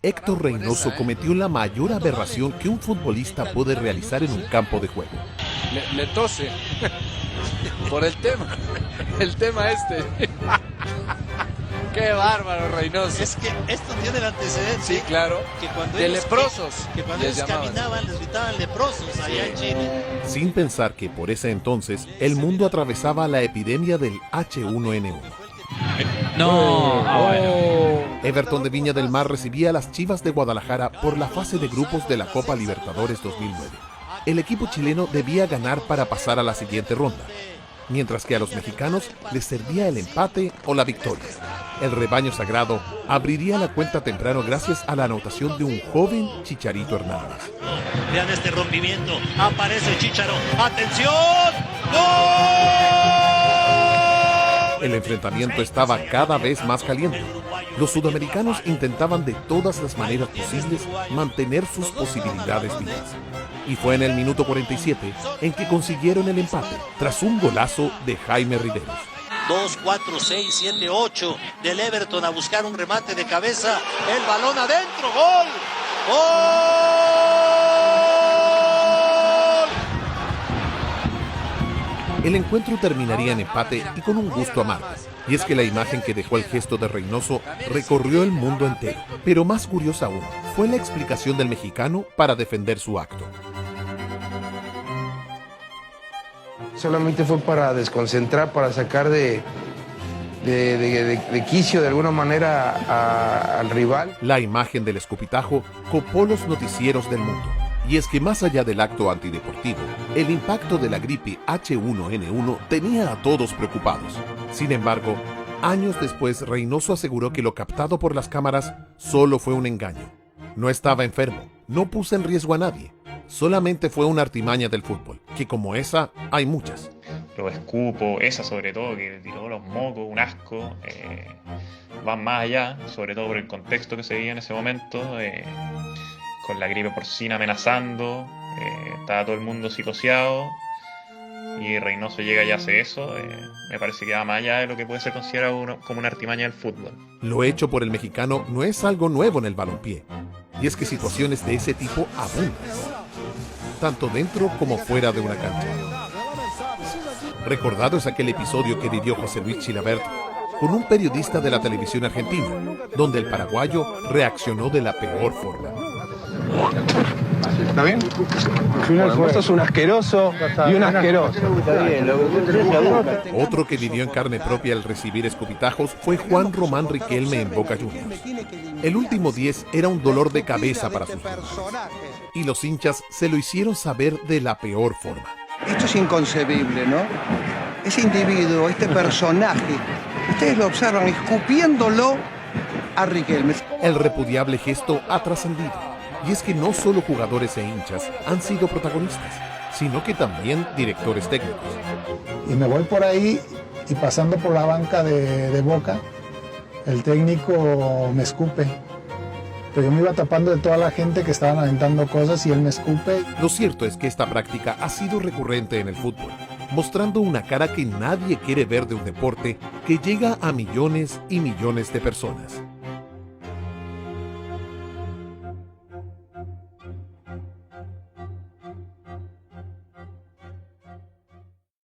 Héctor Reynoso cometió la mayor aberración que un futbolista puede realizar en un campo de juego. Le tose por el tema este. Qué bárbaro, Reynoso. Es que esto tiene el antecedente. Sí, claro. Que cuando de ellos, leprosos. Que cuando ellos caminaban, les gritaban leprosos allá en Chile. Sin pensar que por ese entonces el mundo atravesaba la epidemia del H1N1. Everton de Viña del Mar recibía a las Chivas de Guadalajara por la fase de grupos de la Copa Libertadores 2009. El equipo chileno debía ganar para pasar a la siguiente ronda, mientras que a los mexicanos les servía el empate o la victoria. El rebaño sagrado abriría la cuenta temprano gracias a la anotación de un joven Chicharito Hernández. Vean este rompimiento, aparece Chicharo, ¡atención! ¡Gol! El enfrentamiento estaba cada vez más caliente. Los sudamericanos intentaban de todas las maneras posibles mantener sus posibilidades vivas. Y fue en el minuto 47 en que consiguieron el empate, tras un golazo de Jaime Riveros. 2, 4, 6, 7, 8 del Everton a buscar un remate de cabeza, el balón adentro, ¡gol! ¡Gol! El encuentro terminaría en empate y con un gusto amargo. Y es que la imagen que dejó el gesto de Reynoso recorrió el mundo entero. Pero más curiosa aún, fue la explicación del mexicano para defender su acto. Solamente fue para desconcentrar, para sacar de quicio de alguna manera al rival. La imagen del escupitajo copó los noticieros del mundo. Y es que más allá del acto antideportivo, el impacto de la gripe H1N1 tenía a todos preocupados. Sin embargo, años después Reynoso aseguró que lo captado por las cámaras solo fue un engaño. No estaba enfermo, no puso en riesgo a nadie. Solamente fue una artimaña del fútbol, que como esa hay muchas. Los escupos, esa sobre todo, que tiró los mocos, un asco, van más allá, sobre todo por el contexto que se vivía en ese momento, con la gripe porcina amenazando, estaba todo el mundo psicoseado, y Reynoso llega y hace eso. Me parece que va más allá de lo que puede ser considerado como una artimaña del fútbol. Lo hecho por el mexicano no es algo nuevo en el balompié, y es que situaciones de ese tipo abundan, tanto dentro como fuera de una cancha. Recordado es aquel episodio que vivió José Luis Chilavert con un periodista de la televisión argentina, donde el paraguayo reaccionó de la peor forma. ¿Está bien? Vos sos un asqueroso y un asqueroso. Otro que vivió en carne propia al recibir escupitajos fue Juan Román Riquelme en Boca Juniors. El último 10 era un dolor de cabeza para sus rivales, y los hinchas se lo hicieron saber de la peor forma. Esto es inconcebible, ¿no? Ese individuo, este personaje, ustedes lo observan escupiéndolo a Riquelme. El repudiable gesto ha trascendido, y es que no solo jugadores e hinchas han sido protagonistas, sino que también directores técnicos. Y me voy por ahí y pasando por la banca de Boca, el técnico me escupe. Pero yo me iba tapando de toda la gente que estaban aventando cosas y él me escupe. Lo cierto es que esta práctica ha sido recurrente en el fútbol, mostrando una cara que nadie quiere ver de un deporte que llega a millones y millones de personas.